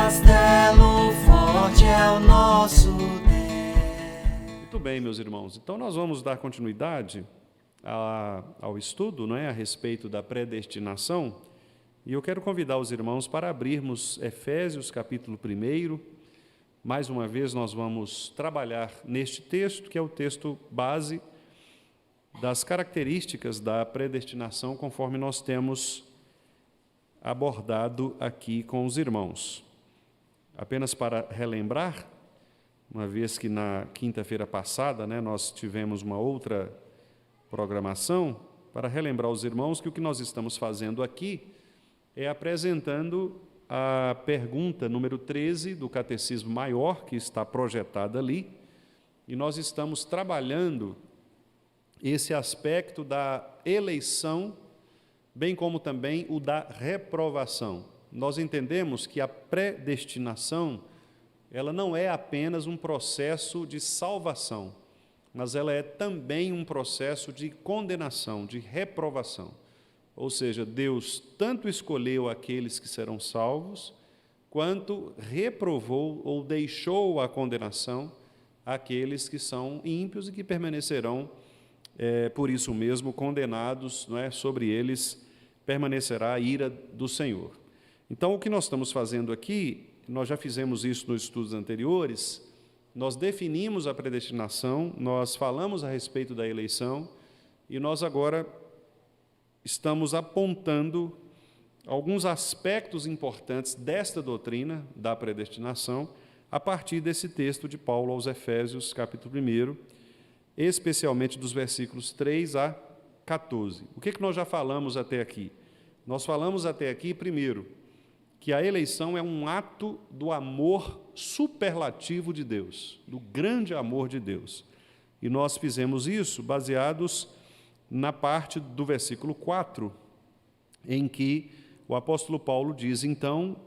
castelo forte é o nosso Deus. Muito bem, meus irmãos. Então, nós vamos dar continuidade ao estudo, não é, a respeito da predestinação. E eu quero convidar os irmãos para abrirmos Efésios, capítulo 1. Mais uma vez, nós vamos trabalhar neste texto, que é o texto base das características da predestinação, conforme nós temos abordado aqui com os irmãos. Apenas para relembrar, uma vez que na quinta-feira passada, né, nós tivemos uma outra programação, para relembrar os irmãos que o que nós estamos fazendo aqui é apresentando a pergunta número 13 do Catecismo Maior, que está projetada ali, e nós estamos trabalhando esse aspecto da eleição, bem como também o da reprovação. Nós entendemos que a predestinação, ela não é apenas um processo de salvação, mas ela é também um processo de condenação, de reprovação. Ou seja, Deus tanto escolheu aqueles que serão salvos, quanto reprovou ou deixou a condenação àqueles que são ímpios e que permanecerão, por isso mesmo, condenados, não é? Sobre eles permanecerá a ira do Senhor. Então, o que nós estamos fazendo aqui, nós já fizemos isso nos estudos anteriores, nós definimos a predestinação, nós falamos a respeito da eleição, e nós agora estamos apontando alguns aspectos importantes desta doutrina da predestinação a partir desse texto de Paulo aos Efésios, capítulo 1, especialmente dos versículos 3 a 14. O que nós já falamos até aqui? Nós falamos até aqui, primeiro, que a eleição é um ato do amor superlativo de Deus, do grande amor de Deus. E nós fizemos isso baseados na parte do versículo 4, em que o apóstolo Paulo diz, então,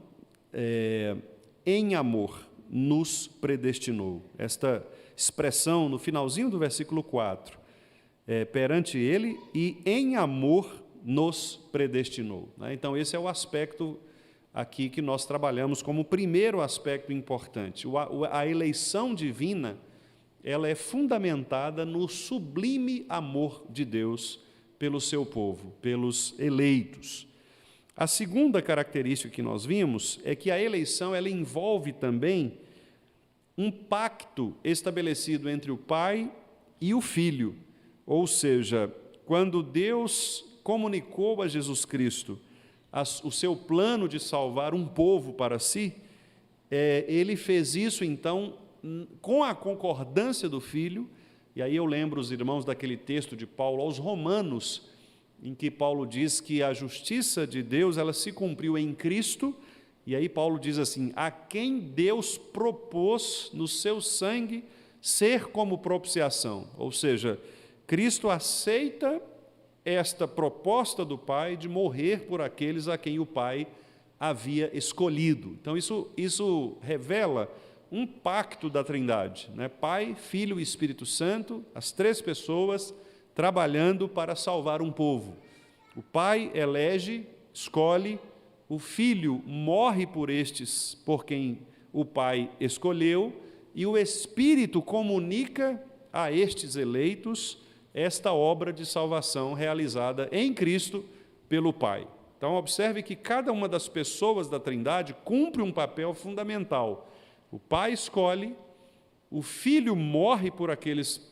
em amor nos predestinou. Esta expressão no finalzinho do versículo 4, perante ele e em amor nos predestinou. Então, esse é o aspecto aqui que nós trabalhamos como primeiro aspecto importante. A eleição divina, ela é fundamentada no sublime amor de Deus pelo seu povo, pelos eleitos. A segunda característica que nós vimos é que a eleição ela envolve também um pacto estabelecido entre o Pai e o Filho. Ou seja, quando Deus comunicou a Jesus Cristo o seu plano de salvar um povo para si, ele fez isso, então, com a concordância do Filho. E aí eu lembro os irmãos daquele texto de Paulo aos Romanos, em que Paulo diz que a justiça de Deus ela se cumpriu em Cristo, e aí Paulo diz assim, a quem Deus propôs no seu sangue ser como propiciação. Ou seja, Cristo aceita esta proposta do Pai de morrer por aqueles a quem o Pai havia escolhido. Então isso revela um pacto da Trindade, né? Pai, Filho e Espírito Santo, as três pessoas trabalhando para salvar um povo. O Pai elege, escolhe, o Filho morre por estes, por quem o Pai escolheu, e o Espírito comunica a estes eleitos esta obra de salvação realizada em Cristo pelo Pai. Então, observe que cada uma das pessoas da Trindade cumpre um papel fundamental. O Pai escolhe, o Filho morre por aqueles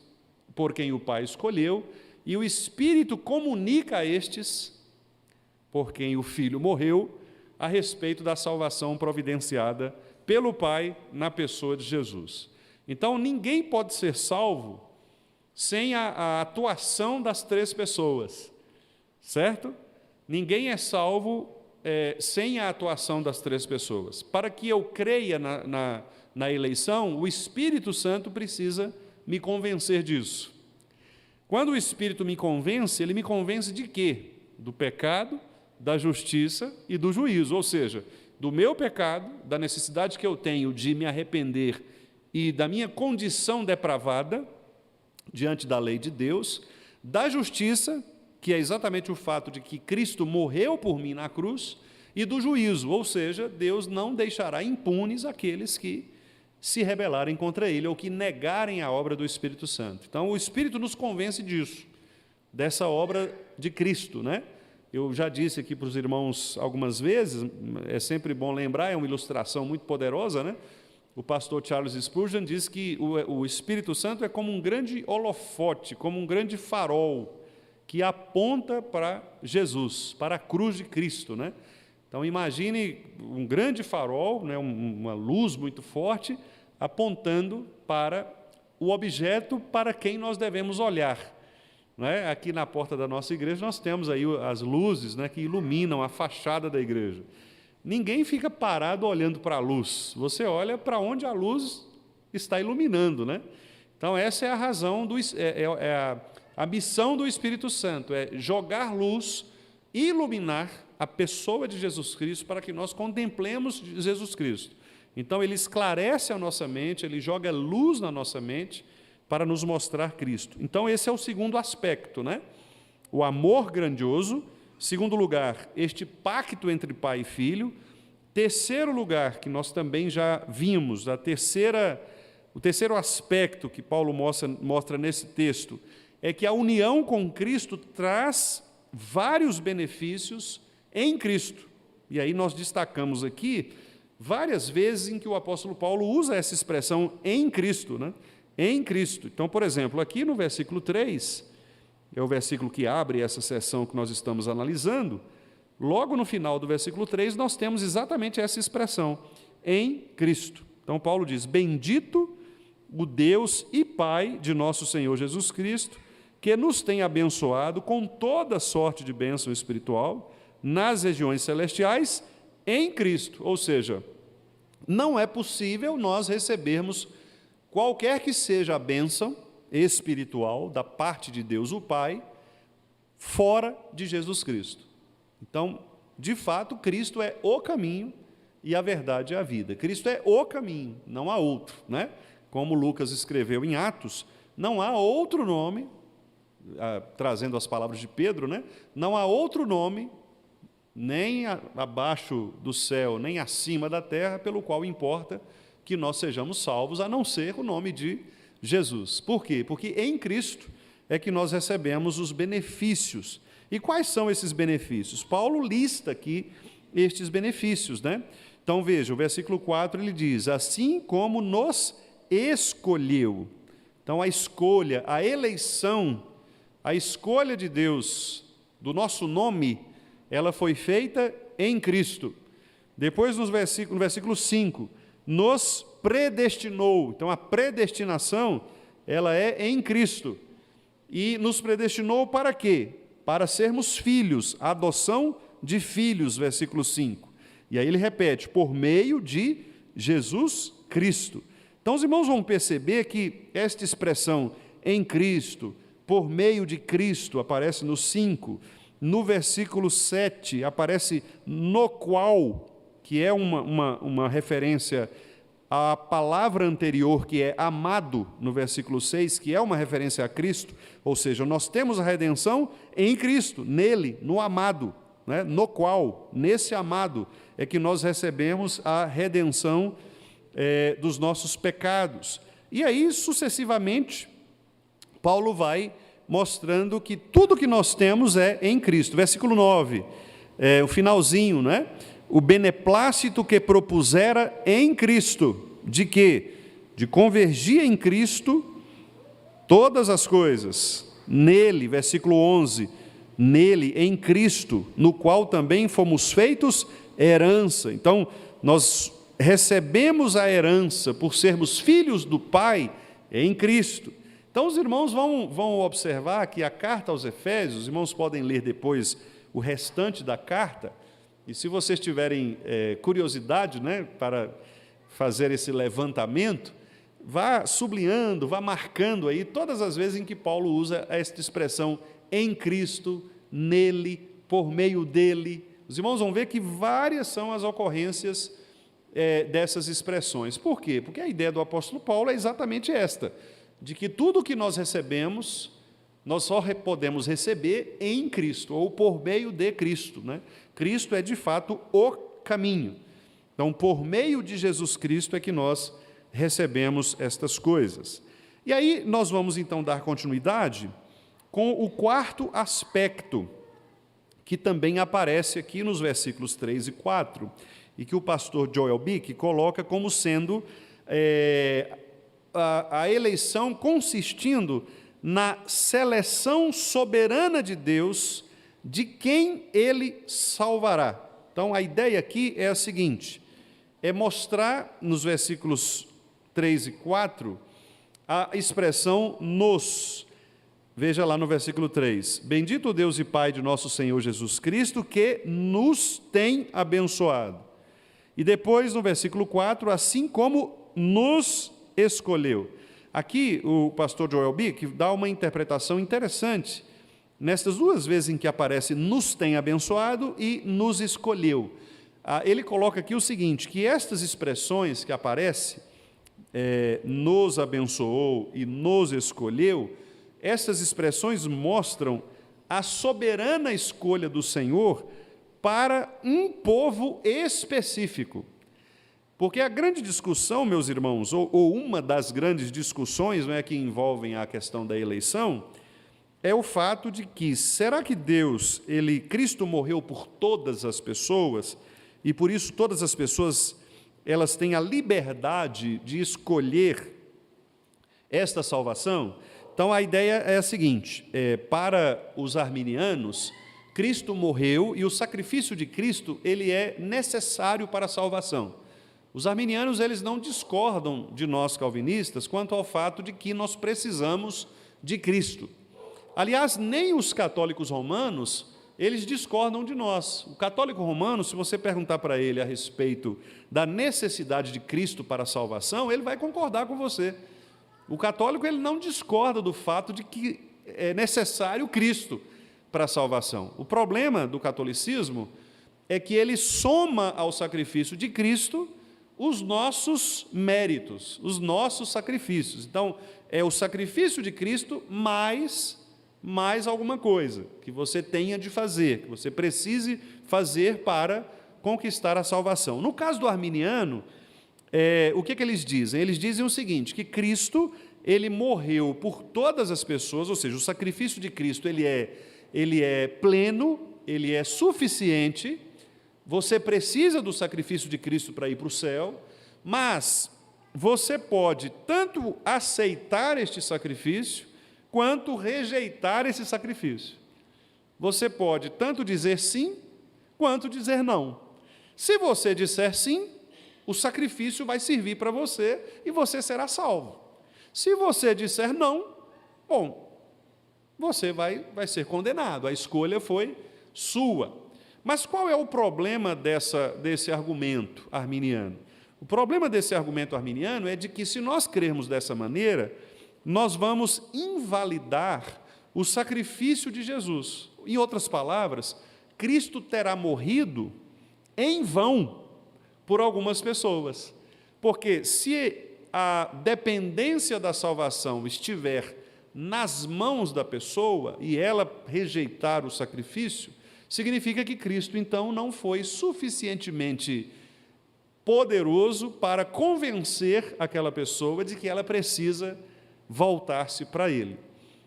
por quem o Pai escolheu, e o Espírito comunica a estes, por quem o Filho morreu, a respeito da salvação providenciada pelo Pai na pessoa de Jesus. Então, ninguém pode ser salvo sem a atuação das três pessoas, certo? Ninguém é salvo sem a atuação das três pessoas. Para que eu creia na eleição, o Espírito Santo precisa me convencer disso. Quando o Espírito me convence, ele me convence de quê? Do pecado, da justiça e do juízo, ou seja, do meu pecado, da necessidade que eu tenho de me arrepender e da minha condição depravada diante da lei de Deus, da justiça, que é exatamente o fato de que Cristo morreu por mim na cruz, e do juízo, ou seja, Deus não deixará impunes aqueles que se rebelarem contra ele ou que negarem a obra do Espírito Santo. Então, o Espírito nos convence disso, dessa obra de Cristo, né? Eu já disse aqui para os irmãos algumas vezes, é sempre bom lembrar, é uma ilustração muito poderosa, né? O pastor Charles Spurgeon diz que o Espírito Santo é como um grande holofote, como um grande farol, que aponta para Jesus, para a cruz de Cristo, né? Então, imagine um grande farol, né, uma luz muito forte, apontando para o objeto para quem nós devemos olhar. Né? Aqui na porta da nossa igreja, nós temos aí as luzes, né, que iluminam a fachada da igreja. Ninguém fica parado olhando para a luz, você olha para onde a luz está iluminando. Né? Então, essa é a razão, a missão do Espírito Santo, é jogar luz, iluminar a pessoa de Jesus Cristo para que nós contemplemos Jesus Cristo. Então, ele esclarece a nossa mente, ele joga luz na nossa mente para nos mostrar Cristo. Então, esse é o segundo aspecto, né? O amor grandioso. Segundo lugar, este pacto entre pai e filho. Terceiro lugar, que nós também já vimos, o terceiro aspecto que Paulo mostra nesse texto, é que a união com Cristo traz vários benefícios em Cristo. E aí nós destacamos aqui várias vezes em que o apóstolo Paulo usa essa expressão em Cristo, né? Em Cristo. Então, por exemplo, aqui no versículo 3, é o versículo que abre essa seção que nós estamos analisando, logo no final do versículo 3, nós temos exatamente essa expressão, em Cristo. Então, Paulo diz, bendito o Deus e Pai de nosso Senhor Jesus Cristo, que nos tem abençoado com toda sorte de bênção espiritual nas regiões celestiais em Cristo. Ou seja, não é possível nós recebermos qualquer que seja a bênção espiritual da parte de Deus o Pai fora de Jesus Cristo. Então, de fato, Cristo é o caminho e a verdade é a vida. Cristo é o caminho, não há outro, né? Como Lucas escreveu em Atos, não há outro nome, trazendo as palavras de Pedro, né? Não há outro nome, nem abaixo do céu, nem acima da terra, pelo qual importa que nós sejamos salvos, a não ser o nome de Jesus. Por quê? Porque em Cristo é que nós recebemos os benefícios. E quais são esses benefícios? Paulo lista aqui estes benefícios, né? Então, veja, o versículo 4, ele diz, assim como nos escolheu. Então, a escolha, a eleição, a escolha de Deus do nosso nome, ela foi feita em Cristo. Depois, no versículo 5, nos predestinou. Então, a predestinação, ela é em Cristo. E nos predestinou para quê? Para sermos filhos, a adoção de filhos, versículo 5. E aí ele repete, por meio de Jesus Cristo. Então, os irmãos vão perceber que esta expressão em Cristo, por meio de Cristo, aparece no 5. No versículo 7, aparece no qual, que é uma referência à palavra anterior, que é amado, no versículo 6, que é uma referência a Cristo, ou seja, nós temos a redenção em Cristo, nele, no amado, né? No qual, nesse amado, é que nós recebemos a redenção dos nossos pecados. E aí, sucessivamente, Paulo vai mostrando que tudo que nós temos é em Cristo. Versículo 9, o finalzinho, né? O beneplácito que propusera em Cristo, de quê? De convergir em Cristo todas as coisas, nele, versículo 11, nele, em Cristo, no qual também fomos feitos herança. Então, nós recebemos a herança por sermos filhos do Pai em Cristo. Então, os irmãos vão observar que a carta aos Efésios, os irmãos podem ler depois o restante da carta, e se vocês tiverem curiosidade, né, para fazer esse levantamento, vá sublinhando, vá marcando aí todas as vezes em que Paulo usa esta expressão em Cristo, nele, por meio dele. Os irmãos vão ver que várias são as ocorrências dessas expressões. Por quê? Porque a ideia do apóstolo Paulo é exatamente esta, de que tudo o que nós recebemos nós só podemos receber em Cristo, ou por meio de Cristo, né? Cristo é, de fato, o caminho. Então, por meio de Jesus Cristo é que nós recebemos estas coisas. E aí, nós vamos, então, dar continuidade com o quarto aspecto, que também aparece aqui nos versículos 3 e 4, e que o pastor Joel Bick coloca como sendo a eleição consistindo na seleção soberana de Deus de quem Ele salvará. Então, a ideia aqui é a seguinte, é mostrar nos versículos 3 e 4 a expressão nos. Veja lá no versículo 3, bendito o Deus e Pai de nosso Senhor Jesus Cristo, que nos tem abençoado. E depois, no versículo 4, assim como nos escolheu. Aqui, o pastor Joel Bick dá uma interpretação interessante, nestas duas vezes em que aparece nos tem abençoado e nos escolheu. Ele coloca aqui o seguinte, que estas expressões que aparecem, nos abençoou e nos escolheu, essas expressões mostram a soberana escolha do Senhor para um povo específico. Porque a grande discussão, meus irmãos, ou uma das grandes discussões, não é, que envolvem a questão da eleição, é o fato de que, será que Deus, Cristo morreu por todas as pessoas, e por isso todas as pessoas, elas têm a liberdade de escolher esta salvação? Então, a ideia é a seguinte, para os arminianos, Cristo morreu e o sacrifício de Cristo, ele é necessário para a salvação. Os arminianos, eles não discordam de nós calvinistas quanto ao fato de que nós precisamos de Cristo. Aliás, nem os católicos romanos, eles discordam de nós. O católico romano, se você perguntar para ele a respeito da necessidade de Cristo para a salvação, ele vai concordar com você. O católico, ele não discorda do fato de que é necessário Cristo para a salvação. O problema do catolicismo é que ele soma ao sacrifício de Cristo os nossos méritos, os nossos sacrifícios. Então, é o sacrifício de Cristo mais alguma coisa que você tenha de fazer, que você precise fazer para conquistar a salvação. No caso do arminiano, o que eles dizem? Eles dizem o seguinte, que Cristo, ele morreu por todas as pessoas, ou seja, o sacrifício de Cristo, ele é pleno, ele é suficiente, você precisa do sacrifício de Cristo para ir para o céu, mas você pode tanto aceitar este sacrifício, quanto rejeitar esse sacrifício. Você pode tanto dizer sim, quanto dizer não. Se você disser sim, o sacrifício vai servir para você e você será salvo. Se você disser não, bom, você vai ser condenado, a escolha foi sua. Mas qual é o problema desse argumento arminiano? O problema desse argumento arminiano é de que, se nós crermos dessa maneira, nós vamos invalidar o sacrifício de Jesus. Em outras palavras, Cristo terá morrido em vão por algumas pessoas. Porque se a dependência da salvação estiver nas mãos da pessoa e ela rejeitar o sacrifício, significa que Cristo, então, não foi suficientemente poderoso para convencer aquela pessoa de que ela precisa voltar-se para Ele.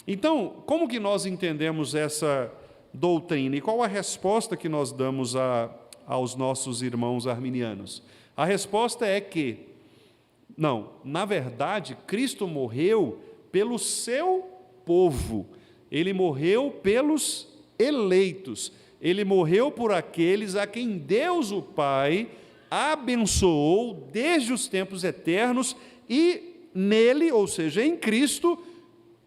Então, como que nós entendemos essa doutrina? E qual a resposta que nós damos aos nossos irmãos arminianos? A resposta é que, não, na verdade, Cristo morreu pelo seu povo. Ele morreu pelos eleitos. Ele morreu por aqueles a quem Deus, o Pai, abençoou desde os tempos eternos e nele, ou seja, em Cristo,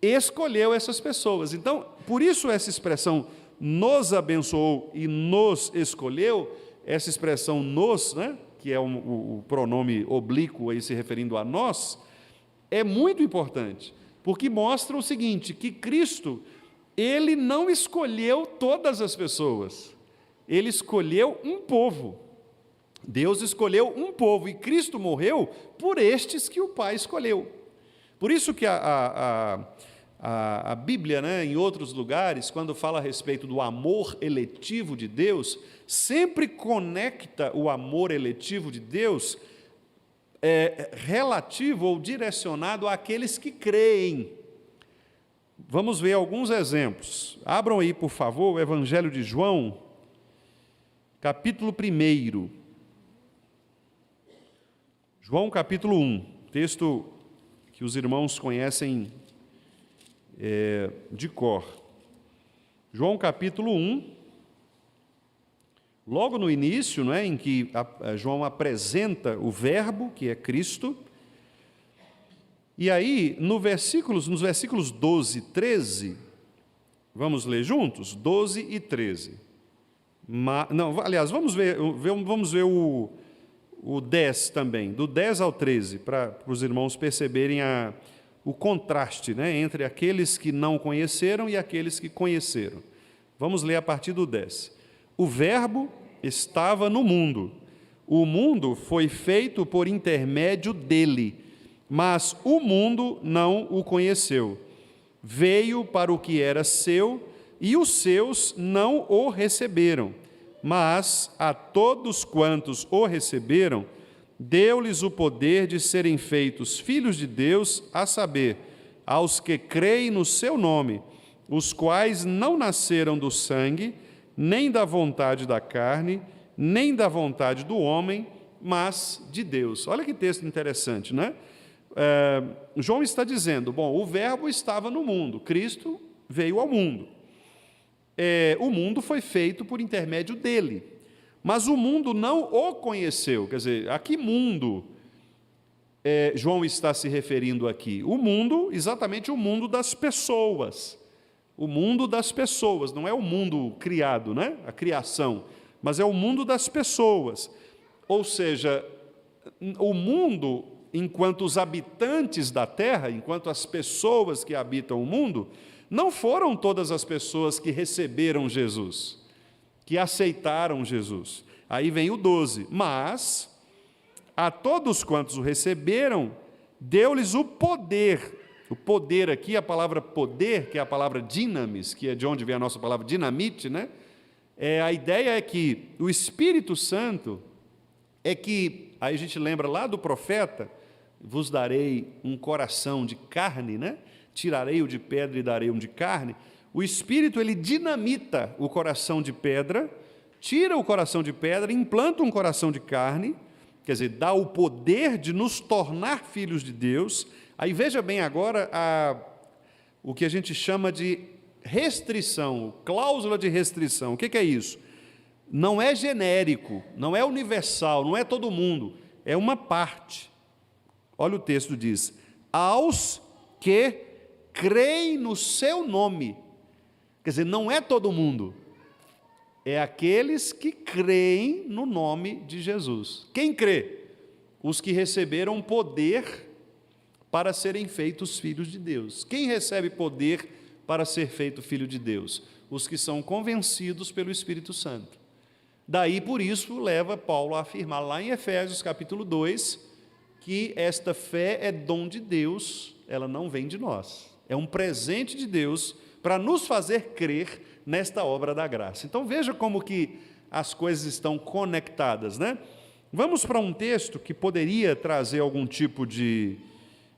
escolheu essas pessoas. Então, por isso essa expressão nos abençoou e nos escolheu, essa expressão nos, né, que é o pronome oblíquo aí se referindo a nós, é muito importante, porque mostra o seguinte, que Cristo, Ele não escolheu todas as pessoas, Ele escolheu um povo. Deus escolheu um povo e Cristo morreu por estes que o Pai escolheu. Por isso que a A Bíblia, né, em outros lugares, quando fala a respeito do amor eletivo de Deus, sempre conecta o amor eletivo de Deus relativo ou direcionado àqueles que creem. Vamos ver alguns exemplos. Abram aí, por favor, o Evangelho de João, capítulo 1. João, capítulo 1, texto que os irmãos conhecem de cor. João, capítulo 1, logo no início, não é, em que João apresenta o Verbo, que é Cristo. E aí, nos versículos 12 e 13, vamos ler juntos? 12 e 13. Aliás, vamos ver o 10 também, do 10 ao 13, para os irmãos perceberem o contraste, né, entre aqueles que não conheceram e aqueles que conheceram. Vamos ler a partir do 10. O Verbo estava no mundo. O mundo foi feito por intermédio dele, mas o mundo não o conheceu. Veio para o que era seu, e os seus não o receberam. Mas a todos quantos o receberam, deu-lhes o poder de serem feitos filhos de Deus, a saber, aos que creem no seu nome, os quais não nasceram do sangue, nem da vontade da carne, nem da vontade do homem, mas de Deus. Olha que texto interessante, né? João está dizendo, bom, o Verbo estava no mundo, Cristo veio ao mundo. O mundo foi feito por intermédio dele, mas o mundo não o conheceu. Quer dizer, a que mundo João está se referindo aqui? O mundo, exatamente o mundo das pessoas. O mundo das pessoas, não é o mundo criado, né? A criação, mas é o mundo das pessoas. Ou seja, o mundo, enquanto os habitantes da terra, enquanto as pessoas que habitam o mundo, não foram todas as pessoas que receberam Jesus, que aceitaram Jesus. Aí vem o 12. Mas a todos quantos o receberam, deu-lhes o poder. O poder aqui, a palavra poder, que é a palavra dinamis, que é de onde vem a nossa palavra dinamite, né? A ideia é que o Espírito Santo aí a gente lembra lá do profeta, vos darei um coração de carne, né? Tirarei-o de pedra e darei-o de carne. O Espírito, ele dinamita o coração de pedra, tira o coração de pedra, implanta um coração de carne, quer dizer, dá o poder de nos tornar filhos de Deus. Aí veja bem agora o que a gente chama de restrição, cláusula de restrição. O que é isso? Não é genérico, não é universal, não é todo mundo, é uma parte. Olha o texto diz, aos que creem no seu nome. Quer dizer, não é todo mundo, é aqueles que creem no nome de Jesus. Quem crê? Os que receberam poder para serem feitos filhos de Deus. Quem recebe poder para ser feito filho de Deus? Os que são convencidos pelo Espírito Santo. Daí, por isso, leva Paulo a afirmar lá em Efésios capítulo 2, que esta fé é dom de Deus, ela não vem de nós. É um presente de Deus para nos fazer crer nesta obra da graça. Então, veja como que as coisas estão conectadas, né? Vamos para um texto que poderia trazer algum tipo de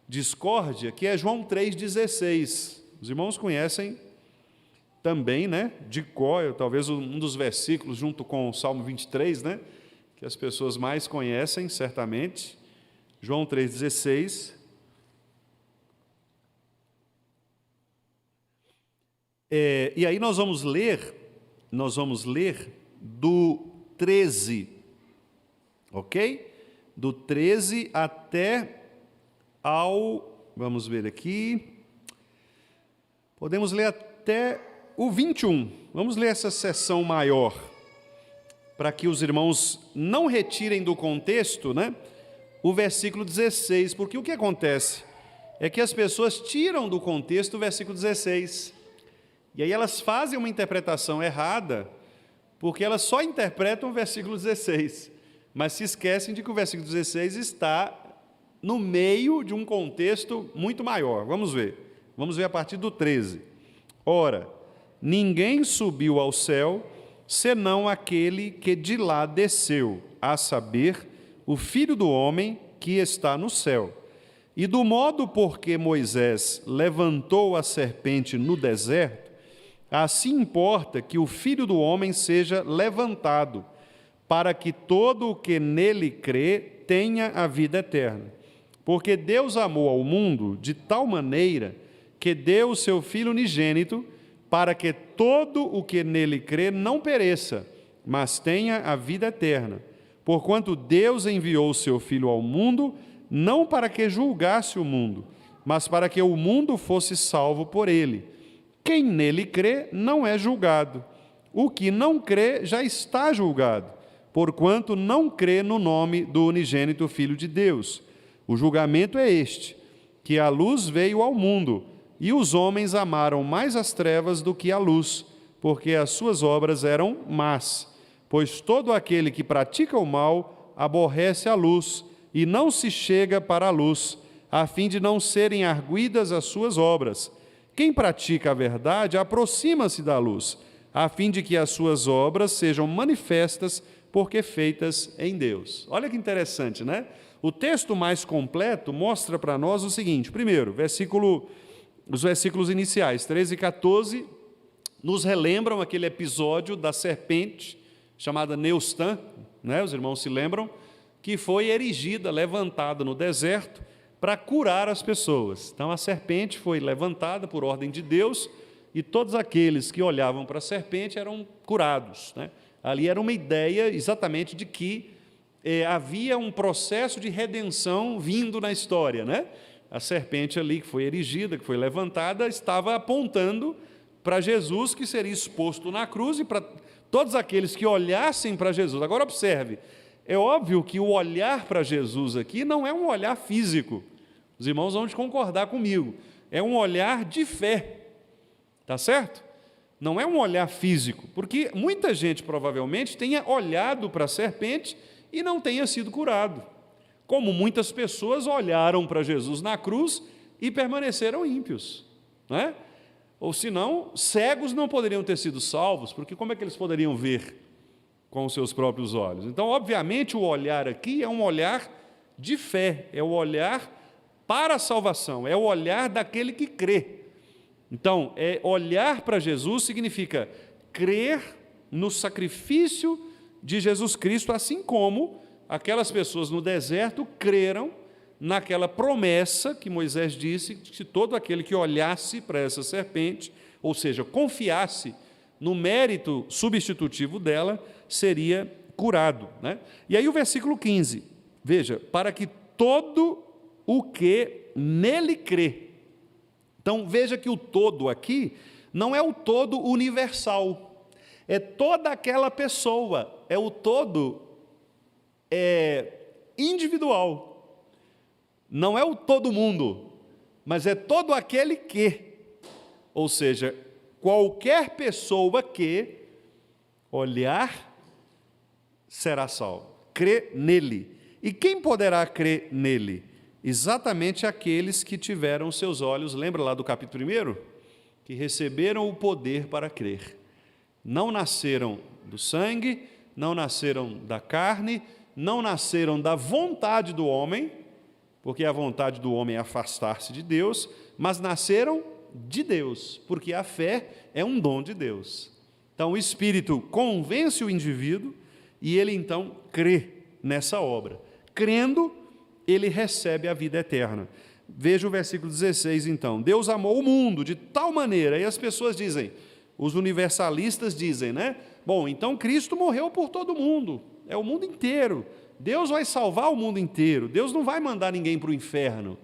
discórdia, que é João 3,16. Os irmãos conhecem também, né, de cor, talvez um dos versículos, junto com o Salmo 23, né, que as pessoas mais conhecem, certamente. João 3,16. E aí nós vamos ler do 13, ok? Do 13 até vamos ver aqui, podemos ler até o 21, vamos ler essa seção maior, para que os irmãos não retirem do contexto, né, o versículo 16, porque o que acontece é que as pessoas tiram do contexto o versículo 16, e aí elas fazem uma interpretação errada, porque elas só interpretam o versículo 16, mas se esquecem de que o versículo 16 está no meio de um contexto muito maior. Vamos ver. Vamos ver a partir do 13. Ora, ninguém subiu ao céu, senão aquele que de lá desceu, a saber, o Filho do homem que está no céu. E do modo por que Moisés levantou a serpente no deserto, assim importa que o Filho do homem seja levantado, para que todo o que nele crê tenha a vida eterna. Porque Deus amou ao mundo de tal maneira que deu o seu Filho unigênito, para que todo o que nele crê não pereça, mas tenha a vida eterna. Porquanto Deus enviou o seu Filho ao mundo, não para que julgasse o mundo, mas para que o mundo fosse salvo por ele. Quem nele crê não é julgado. O que não crê já está julgado, porquanto não crê no nome do unigênito Filho de Deus. O julgamento é este, que a luz veio ao mundo, e os homens amaram mais as trevas do que a luz, porque as suas obras eram más. Pois todo aquele que pratica o mal aborrece a luz, e não se chega para a luz, a fim de não serem arguidas as suas obras. Quem pratica a verdade aproxima-se da luz, a fim de que as suas obras sejam manifestas, porque feitas em Deus. Olha que interessante, né? O texto mais completo mostra para nós o seguinte: primeiro, os versículos iniciais, 13 e 14, nos relembram aquele episódio da serpente, chamada Neustã, né? Os irmãos se lembram, que foi erigida, levantada no deserto, para curar as pessoas. Então, a serpente foi levantada por ordem de Deus, e todos aqueles que olhavam para a serpente eram curados, né? Ali era uma ideia exatamente de que havia um processo de redenção vindo na história, né? A serpente ali que foi erigida, que foi levantada, estava apontando para Jesus, que seria exposto na cruz, e para todos aqueles que olhassem para Jesus. Agora observe, é óbvio que o olhar para Jesus aqui não é um olhar físico. Os irmãos vão concordar comigo. É um olhar de fé, tá certo? Não é um olhar físico, porque muita gente provavelmente tenha olhado para a serpente e não tenha sido curado, como muitas pessoas olharam para Jesus na cruz e permaneceram ímpios, né? Ou senão, cegos não poderiam ter sido salvos, porque como é que eles poderiam ver com os seus próprios olhos? Então, obviamente, o olhar aqui é um olhar de fé, é o olhar para a salvação, é o olhar daquele que crê. Então, olhar para Jesus significa crer no sacrifício de Jesus Cristo, assim como aquelas pessoas no deserto creram naquela promessa que Moisés disse, que todo aquele que olhasse para essa serpente, ou seja, confiasse no mérito substitutivo dela, seria curado, né? E aí o versículo 15, veja, para que todo o que nele crê. Então, veja que o todo aqui não é o todo universal, é toda aquela pessoa, é o todo individual. Não é o todo mundo, mas é todo aquele que, ou seja, qualquer pessoa que olhar será salvo, crê nele. E quem poderá crer nele? Exatamente aqueles que tiveram seus olhos, lembra lá do capítulo 1? Que receberam o poder para crer. Não nasceram do sangue, não nasceram da carne, não nasceram da vontade do homem, porque a vontade do homem é afastar-se de Deus, mas nasceram de Deus, porque a fé é um dom de Deus. Então o Espírito convence o indivíduo e ele então crê nessa obra. Crendo, ele recebe a vida eterna. Veja o versículo 16 então. Deus amou o mundo de tal maneira, e as pessoas dizem, os universalistas dizem, né? Bom, então Cristo morreu por todo mundo, é o mundo inteiro. Deus vai salvar o mundo inteiro, Deus não vai mandar ninguém para o inferno,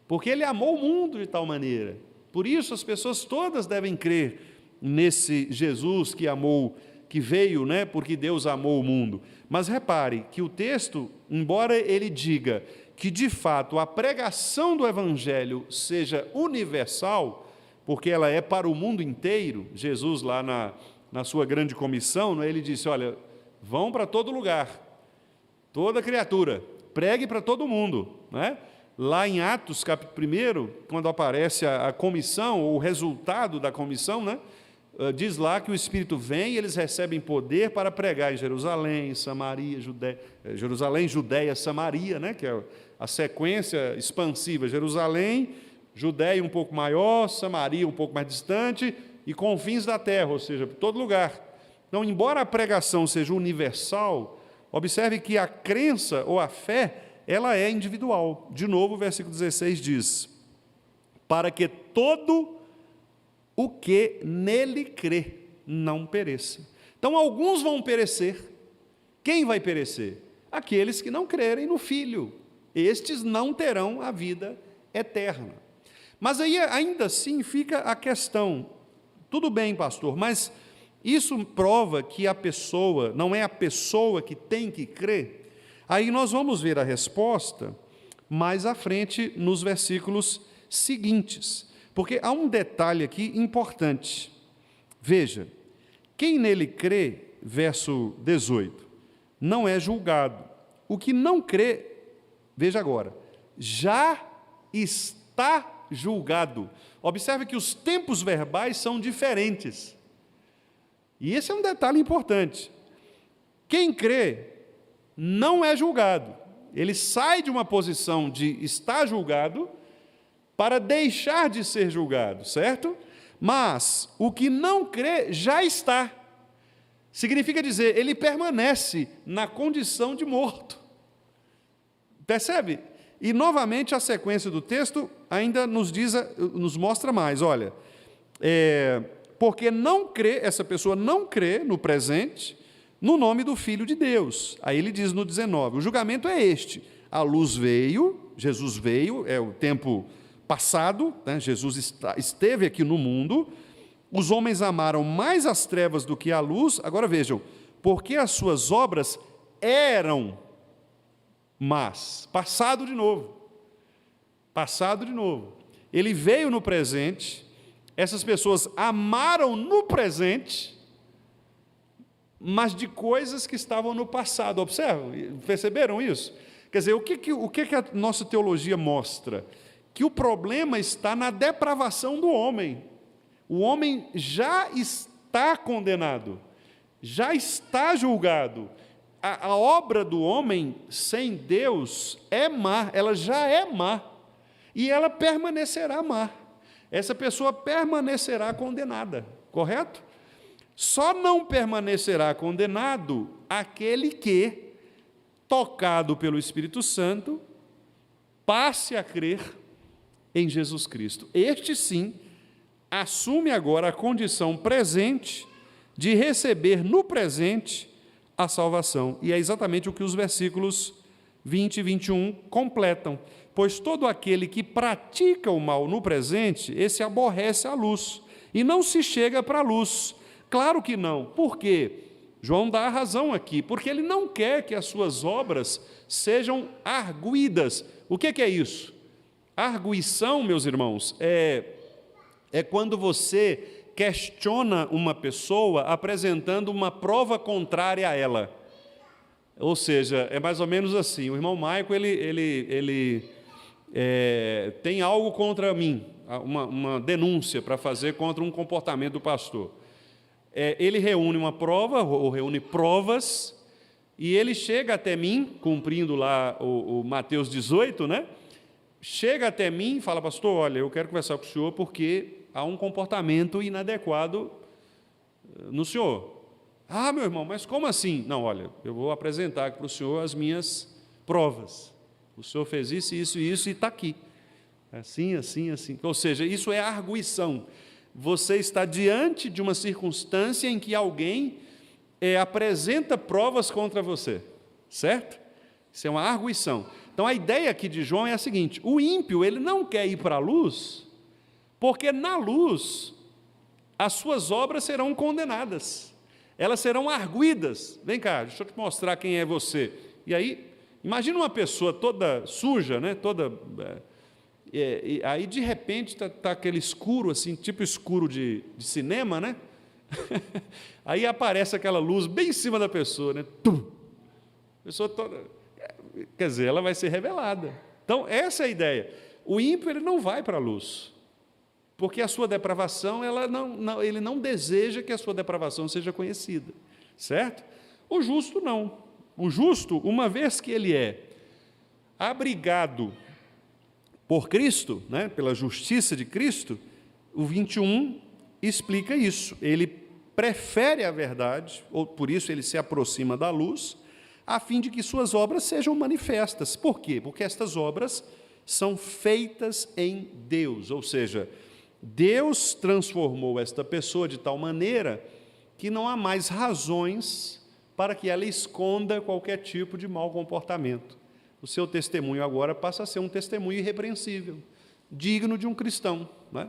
porque Ele amou o mundo de tal maneira. Por isso as pessoas todas devem crer nesse Jesus que amou, que veio, né, porque Deus amou o mundo. Mas repare que o texto, embora ele diga que de fato a pregação do Evangelho seja universal, porque ela é para o mundo inteiro, Jesus lá na sua grande comissão, né, ele disse, olha, vão para todo lugar, toda criatura, pregue para todo mundo, né? Lá em Atos, capítulo 1, quando aparece a comissão, ou o resultado da comissão, né? Diz lá que o Espírito vem e eles recebem poder para pregar em Jerusalém, Samaria, Jerusalém, Judeia, Samaria, né? Que é a sequência expansiva: Jerusalém, Judeia um pouco maior, Samaria um pouco mais distante e confins da terra, ou seja, todo lugar. Então, embora a pregação seja universal, observe que a crença ou a fé, ela é individual. De novo, o versículo 16 diz: para que todo o que nele crê não pereça. Então, alguns vão perecer. Quem vai perecer? Aqueles que não crerem no Filho. Estes não terão a vida eterna. Mas aí, ainda assim, fica a questão: tudo bem, pastor, mas isso prova que a pessoa, não é a pessoa que tem que crer? Aí nós vamos ver a resposta mais à frente, nos versículos seguintes. Porque há um detalhe aqui importante. Veja, quem nele crê, verso 18, não é julgado. O que não crê, veja agora, já está julgado. Observe que os tempos verbais são diferentes. E esse é um detalhe importante. Quem crê não é julgado. Ele sai de uma posição de estar julgado para deixar de ser julgado, certo? Mas o que não crê já está. Significa dizer, ele permanece na condição de morto. Percebe? E novamente a sequência do texto ainda nos mostra mais. Olha, porque não crê, essa pessoa não crê no presente, no nome do Filho de Deus. Aí ele diz no 19, o julgamento é este: a luz veio, Jesus veio, é o tempo passado, né? Jesus esteve aqui no mundo, os homens amaram mais as trevas do que a luz. Agora vejam, porque as suas obras eram más. Passado de novo. Ele veio no presente, essas pessoas amaram no presente, mas de coisas que estavam no passado. Observam? Perceberam isso? Quer dizer, o que a nossa teologia mostra? Que o problema está na depravação do homem. O homem já está condenado, já está julgado. A obra do homem sem Deus é má, ela já é má, e ela permanecerá má. Essa pessoa permanecerá condenada, correto? Só não permanecerá condenado aquele que, tocado pelo Espírito Santo, passe a crer em Jesus Cristo. Este sim assume agora a condição presente de receber no presente a salvação. E é exatamente o que os versículos 20 e 21 completam. Pois todo aquele que pratica o mal no presente, esse aborrece a luz e não se chega para a luz. Claro que não. Por quê? João dá a razão aqui, porque ele não quer que as suas obras sejam arguidas. O que é isso? Arguição, meus irmãos, é quando você questiona uma pessoa apresentando uma prova contrária a ela. Ou seja, é mais ou menos assim: o irmão Maico, ele tem algo contra mim, uma denúncia para fazer contra um comportamento do pastor. Ele reúne uma prova, ou reúne provas, e ele chega até mim, cumprindo lá o Mateus 18, né? Chega até mim e fala: pastor, olha, eu quero conversar com o senhor porque há um comportamento inadequado no senhor. Ah, meu irmão, mas como assim? Não, olha, eu vou apresentar aqui para o senhor as minhas provas. O senhor fez isso, isso e isso, e está aqui. Assim, assim, assim. Ou seja, isso é arguição. Você está diante de uma circunstância em que alguém apresenta provas contra você, certo? Isso é uma arguição. Então, a ideia aqui de João é a seguinte: o ímpio, ele não quer ir para a luz, porque na luz as suas obras serão condenadas, elas serão arguidas. Vem cá, deixa eu te mostrar quem é você. E aí, imagina uma pessoa toda suja, né? E aí, de repente, está aquele escuro, assim, tipo escuro de cinema, né? Aí aparece aquela luz bem em cima da pessoa, né? Tum! A pessoa toda... Quer dizer, ela vai ser revelada. Então, essa é a ideia. O ímpio ele não vai para a luz, porque a sua depravação, ele não deseja que a sua depravação seja conhecida, certo? O justo não. O justo, uma vez que ele é abrigado por Cristo, né, pela justiça de Cristo, o 21 explica isso. Ele prefere a verdade, ou por isso ele se aproxima da luz, a fim de que suas obras sejam manifestas. Por quê? Porque estas obras são feitas em Deus, ou seja, Deus transformou esta pessoa de tal maneira que não há mais razões para que ela esconda qualquer tipo de mau comportamento. O seu testemunho agora passa a ser um testemunho irrepreensível, digno de um cristão, né?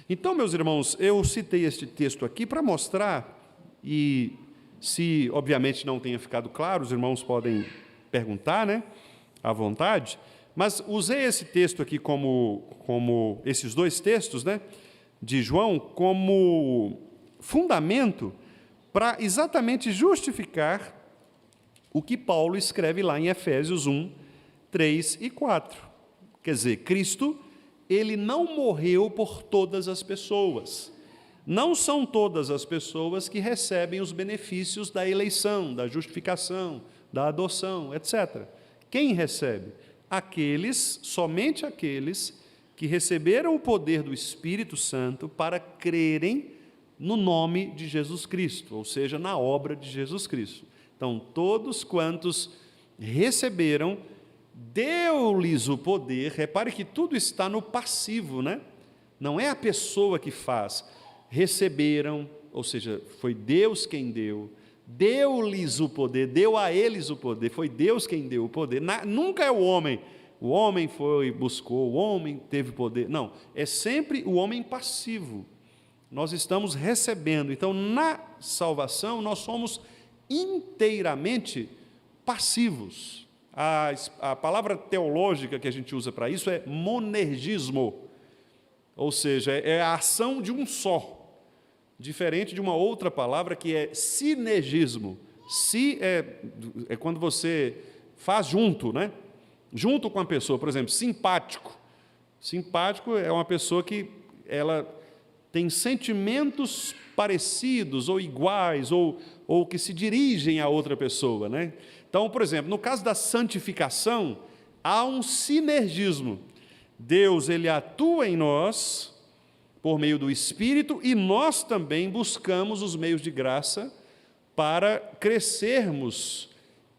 Então, meus irmãos, eu citei este texto aqui para mostrar, e se obviamente não tenha ficado claro, os irmãos podem perguntar, né, à vontade, mas usei esse texto aqui como esses dois textos, né, de João, como fundamento para exatamente justificar o que Paulo escreve lá em Efésios 1, 3 e 4. Quer dizer, Cristo, ele não morreu por todas as pessoas. Não são todas as pessoas que recebem os benefícios da eleição, da justificação, da adoção, etc. Quem recebe? Somente aqueles que receberam o poder do Espírito Santo para crerem no nome de Jesus Cristo, ou seja, na obra de Jesus Cristo. Então, todos quantos receberam, deu-lhes o poder. Repare que tudo está no passivo, né? Não é a pessoa que faz. Receberam, ou seja, foi Deus quem deu, deu-lhes o poder, deu a eles o poder, foi Deus quem deu o poder. Nunca é o homem foi, buscou, o homem teve poder. Não, é sempre o homem passivo. Nós estamos recebendo. Então, na salvação, nós somos inteiramente passivos. A palavra teológica que a gente usa para isso é monergismo, ou seja, é a ação de um só, diferente de uma outra palavra que é sinergismo. É quando você faz junto, né? Junto com a pessoa, por exemplo, simpático. Simpático é uma pessoa que ela tem sentimentos parecidos ou iguais, ou que se dirigem a outra pessoa, né? Então, por exemplo, no caso da santificação, há um sinergismo. Deus, ele atua em nós por meio do Espírito, e nós também buscamos os meios de graça para crescermos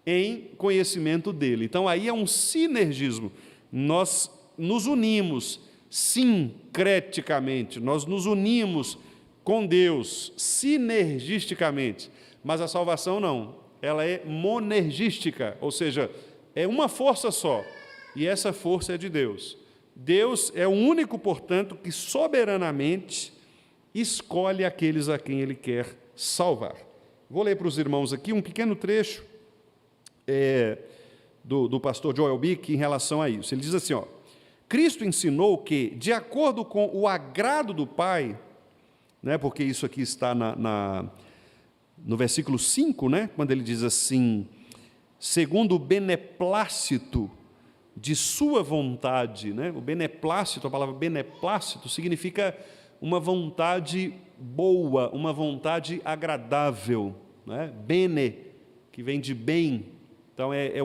em conhecimento dele. Então, aí é um sinergismo. Nós nos unimos sincreticamente, nós nos unimos com Deus sinergisticamente, mas a salvação não. Ela é monergística, ou seja, é uma força só, e essa força é de Deus. Deus é o único, portanto, que soberanamente escolhe aqueles a quem Ele quer salvar. Vou ler para os irmãos aqui um pequeno trecho do pastor Joel Bick em relação a isso. Ele diz assim, Cristo ensinou que, de acordo com o agrado do Pai, né, porque isso aqui está no versículo 5, né, quando ele diz assim, segundo o beneplácito de sua vontade, né? O beneplácito, a palavra beneplácito significa uma vontade boa, uma vontade agradável, né? Bene, que vem de bem, então é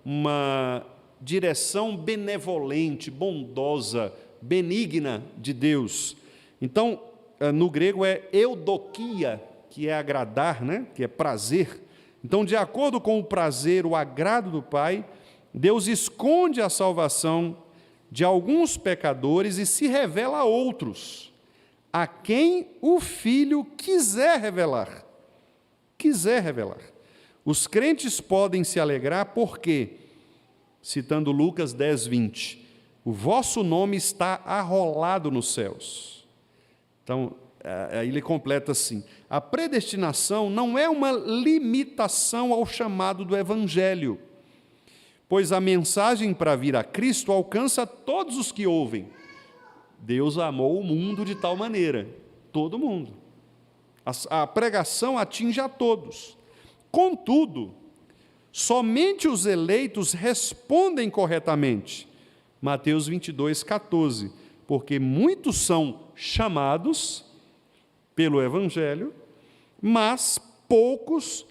uma direção benevolente, bondosa, benigna de Deus. Então, no grego é eudokia, que é agradar, né? Que é prazer. Então, de acordo com o prazer, o agrado do Pai, Deus esconde a salvação de alguns pecadores e se revela a outros, a quem o Filho quiser revelar. Quiser revelar. Os crentes podem se alegrar porque, citando Lucas 10, 20, o vosso nome está arrolado nos céus. Então, aí ele completa assim, a predestinação não é uma limitação ao chamado do Evangelho, pois a mensagem para vir a Cristo alcança todos os que ouvem. Deus amou o mundo de tal maneira, todo mundo. A pregação atinge a todos. Contudo, Somente os eleitos respondem corretamente. Mateus 22, 14. Porque muitos são chamados pelo Evangelho, mas poucos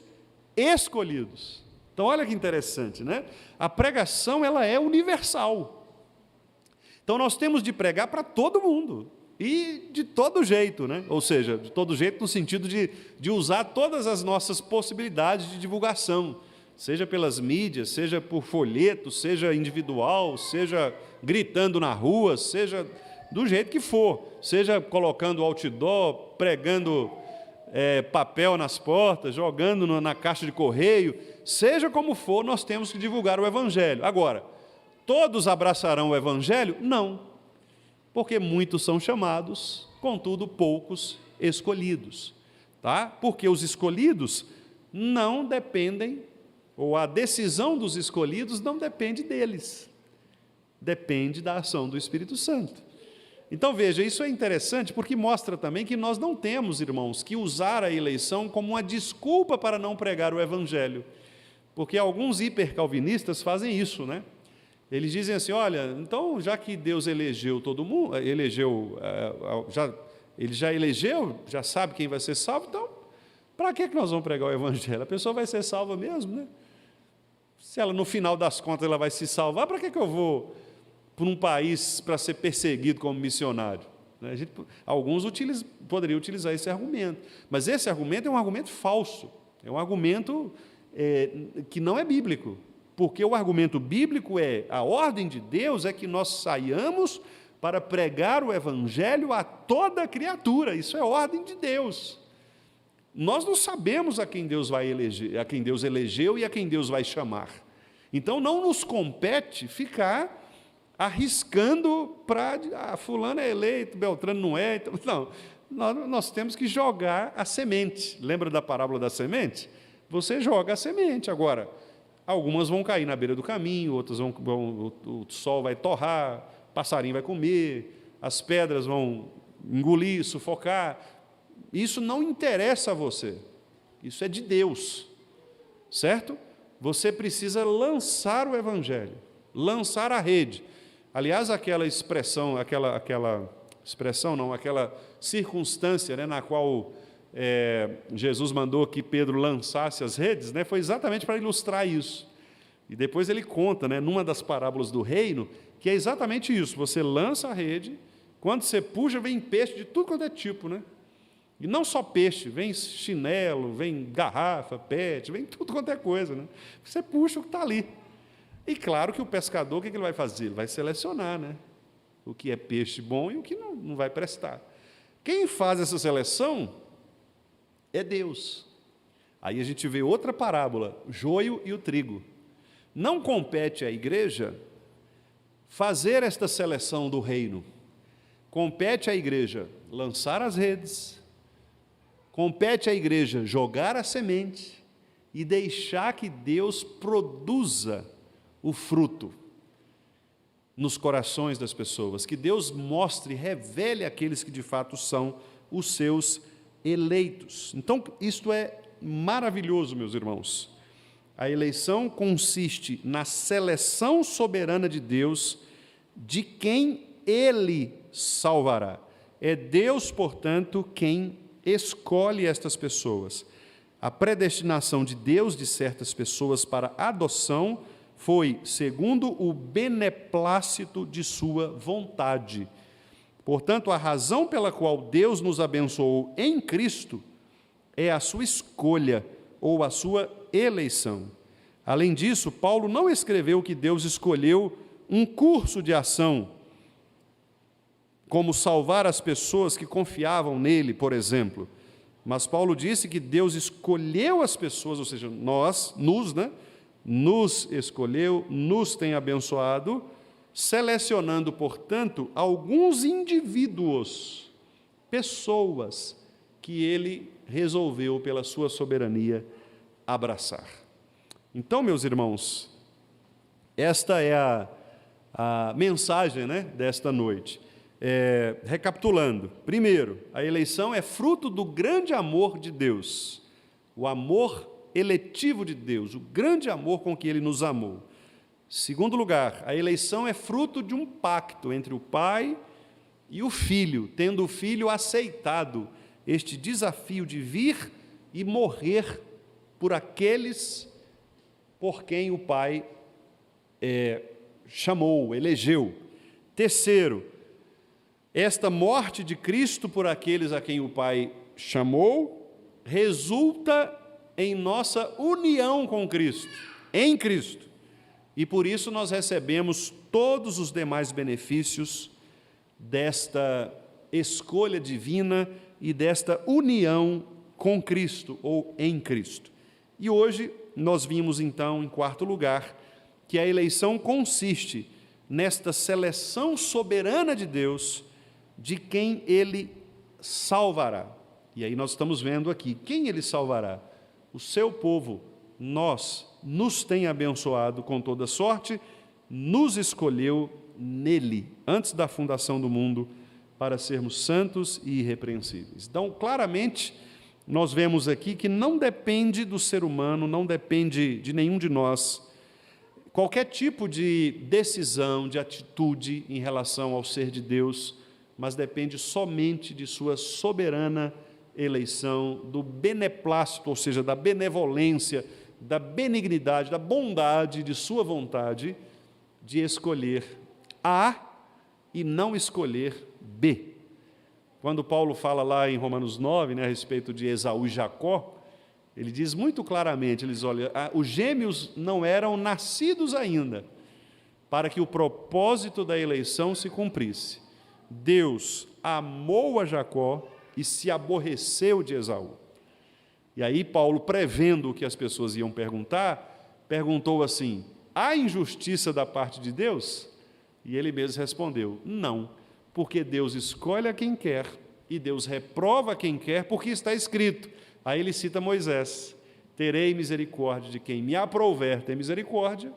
escolhidos. Então, olha que interessante, né? A pregação, ela é universal. Então, nós temos de pregar para todo mundo. E de todo jeito, né? Ou seja, de todo jeito no sentido de usar todas as nossas possibilidades de divulgação, seja pelas mídias, seja por folheto, seja individual, seja gritando na rua, seja do jeito que for, seja colocando outdoor, pregando papel nas portas, jogando na caixa de correio, seja como for, nós temos que divulgar o Evangelho. Agora, todos abraçarão o Evangelho? Não. Porque muitos são chamados, contudo poucos escolhidos, tá? Porque os escolhidos não dependem, ou a decisão dos escolhidos não depende deles, depende da ação do Espírito Santo. Então veja, isso é interessante porque mostra também que nós não temos, irmãos, que usar a eleição como uma desculpa para não pregar o Evangelho, porque alguns hipercalvinistas fazem isso, né? Eles dizem assim, olha, então já que Deus elegeu todo mundo, ele já elegeu, já sabe quem vai ser salvo, então para que nós vamos pregar o Evangelho? A pessoa vai ser salva mesmo, né? Se ela no final das contas ela vai se salvar, para que eu vou para um país para ser perseguido como missionário? Alguns poderiam utilizar esse argumento, mas esse argumento é um argumento falso, é um argumento que não é bíblico. Porque o argumento bíblico a ordem de Deus é que nós saiamos para pregar o Evangelho a toda criatura, isso é ordem de Deus. Nós não sabemos a quem Deus vai eleger, a quem Deus elegeu e a quem Deus vai chamar. Então não nos compete ficar arriscando para fulano é eleito, Beltrano não é, então, não, nós temos que jogar a semente. Lembra da parábola da semente? Você joga a semente. Agora, algumas vão cair na beira do caminho, outras o sol vai torrar, passarinho vai comer, as pedras vão engolir, sufocar. Isso não interessa a você, isso é de Deus, certo? Você precisa lançar o Evangelho, lançar a rede. Aliás, aquela circunstância, né, na qual Jesus mandou que Pedro lançasse as redes, né, foi exatamente para ilustrar isso. E depois ele conta, né, numa das parábolas do reino, que é exatamente isso. Você lança a rede, quando você puxa, vem peixe de tudo quanto é tipo, né? E não só peixe, vem chinelo, vem garrafa, pet, vem tudo quanto é coisa, né? Você puxa o que está ali. E claro que o pescador, o que ele vai fazer? Ele vai selecionar, né? O que é peixe bom e o que não vai prestar. Quem faz essa seleção é Deus. Aí a gente vê outra parábola, o joio e o trigo. Não compete à igreja fazer esta seleção do reino. Compete à igreja lançar as redes, compete à igreja jogar a semente e deixar que Deus produza o fruto nos corações das pessoas, que Deus mostre, revele aqueles que de fato são os seus eleitos. Então, isto é maravilhoso, meus irmãos. A eleição consiste na seleção soberana de Deus de quem Ele salvará. É Deus, portanto, quem escolhe estas pessoas. A predestinação de Deus de certas pessoas para adoção foi segundo o beneplácito de sua vontade. Portanto, a razão pela qual Deus nos abençoou em Cristo é a sua escolha ou a sua eleição. Além disso, Paulo não escreveu que Deus escolheu um curso de ação, como salvar as pessoas que confiavam nele, por exemplo. Mas Paulo disse que Deus escolheu as pessoas, ou seja, nos escolheu, nos tem abençoado, selecionando, portanto, alguns indivíduos, pessoas que ele resolveu, pela sua soberania, abraçar. Então, meus irmãos, esta é a mensagem, né, desta noite. Recapitulando, primeiro, a eleição é fruto do grande amor de Deus, o amor eletivo de Deus, o grande amor com que Ele nos amou. Segundo lugar, a eleição é fruto de um pacto entre o Pai e o Filho, tendo o Filho aceitado este desafio de vir e morrer por aqueles por quem o Pai chamou, elegeu. Terceiro, esta morte de Cristo por aqueles a quem o Pai chamou resulta em nossa união com Cristo, em Cristo. E por isso nós recebemos todos os demais benefícios desta escolha divina e desta união com Cristo ou em Cristo. E hoje nós vimos então, em quarto lugar, que a eleição consiste nesta seleção soberana de Deus de quem Ele salvará. E aí nós estamos vendo aqui, quem Ele salvará? O seu povo, nós, nos tem abençoado com toda sorte, nos escolheu nele, antes da fundação do mundo, para sermos santos e irrepreensíveis. Então, claramente, nós vemos aqui que não depende do ser humano, não depende de nenhum de nós, qualquer tipo de decisão, de atitude em relação ao ser de Deus, mas depende somente de sua soberana eleição, do beneplácito, ou seja, da benevolência, da benignidade, da bondade de sua vontade de escolher A e não escolher B. Quando Paulo fala lá em Romanos 9, a respeito de Esaú e Jacó, ele diz muito claramente, ele diz, olha, os gêmeos não eram nascidos ainda, para que o propósito da eleição se cumprisse. Deus amou a Jacó e se aborreceu de Esaú. E aí Paulo, prevendo o que as pessoas iam perguntar, perguntou assim, há injustiça da parte de Deus? E ele mesmo respondeu, não, porque Deus escolhe a quem quer e Deus reprova quem quer, porque está escrito. Aí ele cita Moisés, terei misericórdia de quem me aprouver ter misericórdia,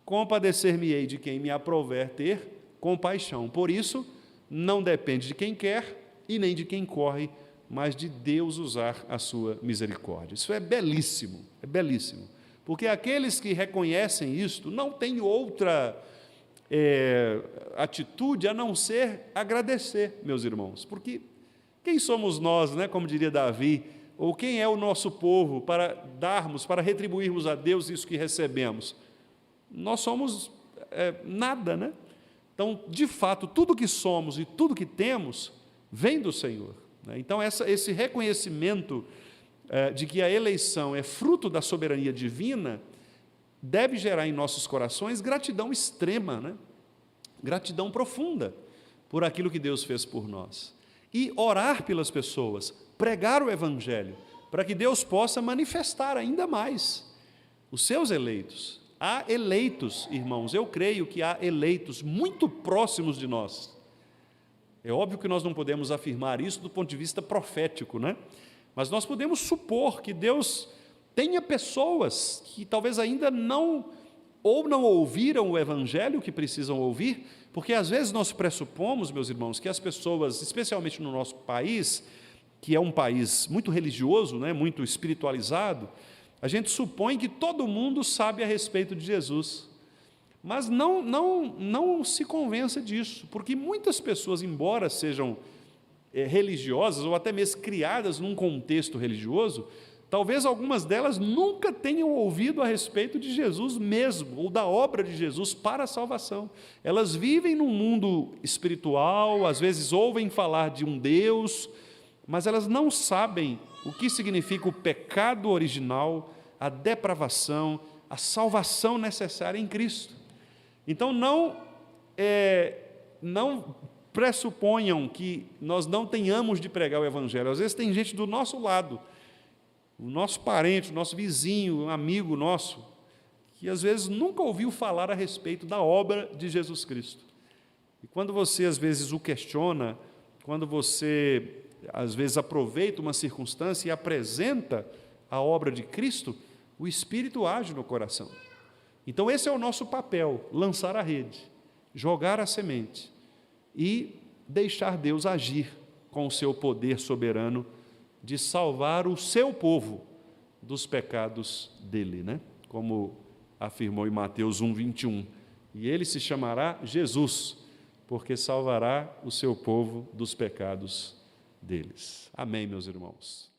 compadecer-me-ei de quem me aprouver ter compaixão. Por isso, não depende de quem quer e nem de quem corre, mas de Deus usar a sua misericórdia. Isso é belíssimo, porque aqueles que reconhecem isto não têm outra atitude a não ser agradecer, meus irmãos, porque quem somos nós, como diria Davi, ou quem é o nosso povo para darmos, para retribuirmos a Deus isso que recebemos? Nós somos nada, Então, de fato, tudo que somos e tudo que temos vem do Senhor. Então, esse reconhecimento de que a eleição é fruto da soberania divina deve gerar em nossos corações gratidão extrema, gratidão profunda por aquilo que Deus fez por nós. E orar pelas pessoas, pregar o Evangelho, para que Deus possa manifestar ainda mais os seus eleitos. Há eleitos, irmãos, eu creio que há eleitos muito próximos de nós. É óbvio que nós não podemos afirmar isso do ponto de vista profético, mas nós podemos supor que Deus tenha pessoas que talvez ainda não ouviram o Evangelho que precisam ouvir, porque às vezes nós pressupomos, meus irmãos, que as pessoas, especialmente no nosso país, que é um país muito religioso, muito espiritualizado, a gente supõe que todo mundo sabe a respeito de Jesus. Mas não se convença disso, porque muitas pessoas, embora sejam religiosas, ou até mesmo criadas num contexto religioso, talvez algumas delas nunca tenham ouvido a respeito de Jesus mesmo, ou da obra de Jesus para a salvação. Elas vivem num mundo espiritual, às vezes ouvem falar de um Deus, mas elas não sabem o que significa o pecado original, a depravação, a salvação necessária em Cristo. Então, não pressuponham que nós não tenhamos de pregar o Evangelho. Às vezes tem gente do nosso lado, o nosso parente, o nosso vizinho, um amigo nosso, que às vezes nunca ouviu falar a respeito da obra de Jesus Cristo. E quando você às vezes o questiona, quando você às vezes aproveita uma circunstância e apresenta a obra de Cristo, o Espírito age no coração. Então, esse é o nosso papel, lançar a rede, jogar a semente e deixar Deus agir com o seu poder soberano de salvar o seu povo dos pecados dele, né? Como afirmou em Mateus 1:21. E ele se chamará Jesus, porque salvará o seu povo dos pecados deles. Amém, meus irmãos.